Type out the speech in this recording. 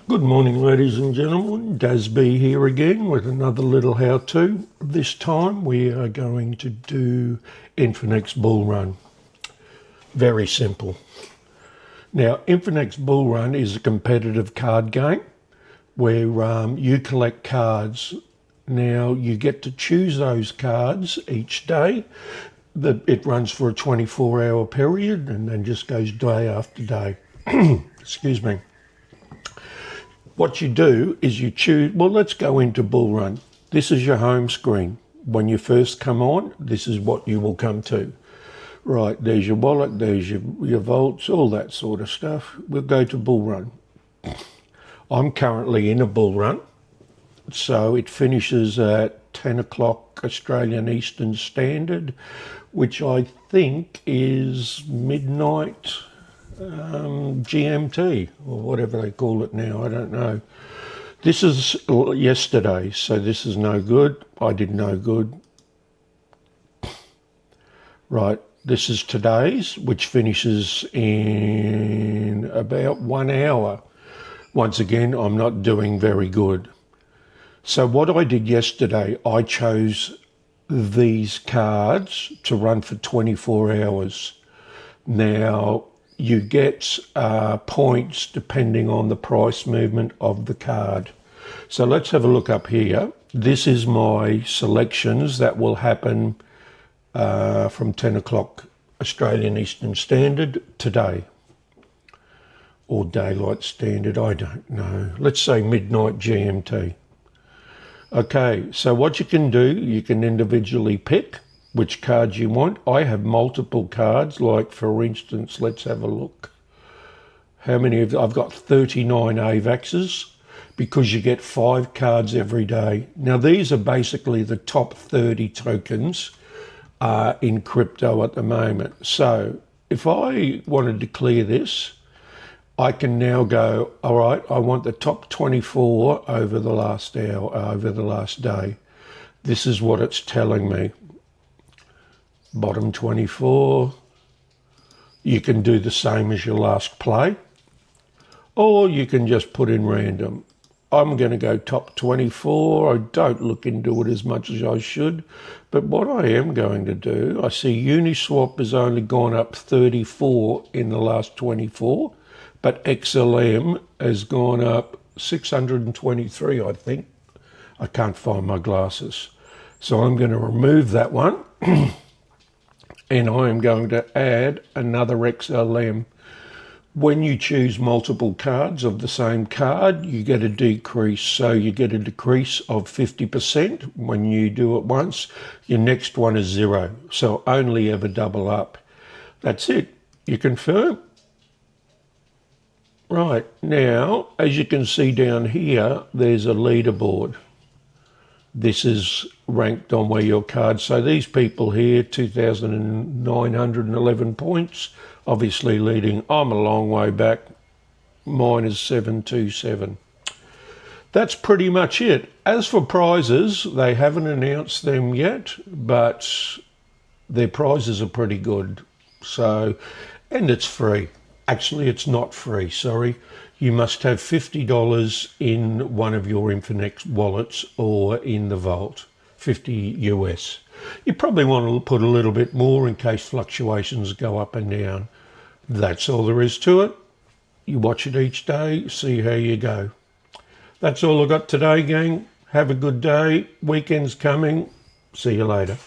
Good morning, ladies and gentlemen. Dasby here again with another little how-to. This time we are going to do Infinex Bullrun. Very simple. Now, Infinex Bullrun is a competitive card game where you collect cards. Now, you get to choose those cards each day. It runs for a 24-hour period and then just goes day after day. Excuse me. What you do is you choose, well, let's go into Bullrun. This is your home screen. When you first come on, this is what you will come to. Right, there's your wallet, there's your vaults, all that sort of stuff. We'll go to Bullrun. I'm currently in a Bullrun, so it finishes at 10 o'clock Australian Eastern Standard, which I think is midnight GMT or whatever they call it now. I don't know. This is yesterday, so this is no good. I did no good. Right, this is today's, which finishes in about 1 hour. Once again, I'm not doing very good. So what I did yesterday, I chose these cards to run for 24 hours. Now, you get points depending on the price movement of the card. So let's have a look up here. This is my selections that will happen from 10 o'clock Australian Eastern Standard today. Or Daylight Standard, I don't know. Let's say midnight GMT. Okay, so what you can do, you can individually pick which cards you want. I have multiple cards, like for instance, let's have a look. How many I've got 39 AVAXs because you get 5 cards every day. Now these are basically the top 30 tokens in crypto at the moment. So if I wanted to clear this, I can now go, all right, I want the top 24 over the last hour, over the last day. This is what it's telling me. Bottom 24. You can do the same as your last play, or you can just put in random. I'm going to go top 24. I don't look into it as much as I should, but what I am going to do, I see Uniswap has only gone up 34 in the last 24, but XLM has gone up 623, I think. I can't find my glasses. So I'm going to remove that one. And I am going to add another XLM. When you choose multiple cards of the same card, you get a decrease. So you get a decrease of 50% when you do it once. Your next one is 0. So only ever double up. That's it. You confirm. Right, now, as you can see down here, there's a leaderboard. This is ranked on where your card. So these people here, 2,911 points, obviously leading. I'm a long way back. Mine is 727. That's pretty much it. As for prizes, they haven't announced them yet, but their prizes are pretty good. So, and it's free. Actually, it's not free, sorry. You must have $50 in one of your Infinex wallets or in the vault, 50 US. You probably want to put a little bit more in case fluctuations go up and down. That's all there is to it. You watch it each day, see how you go. That's all I got today, gang. Have a good day. Weekend's coming. See you later.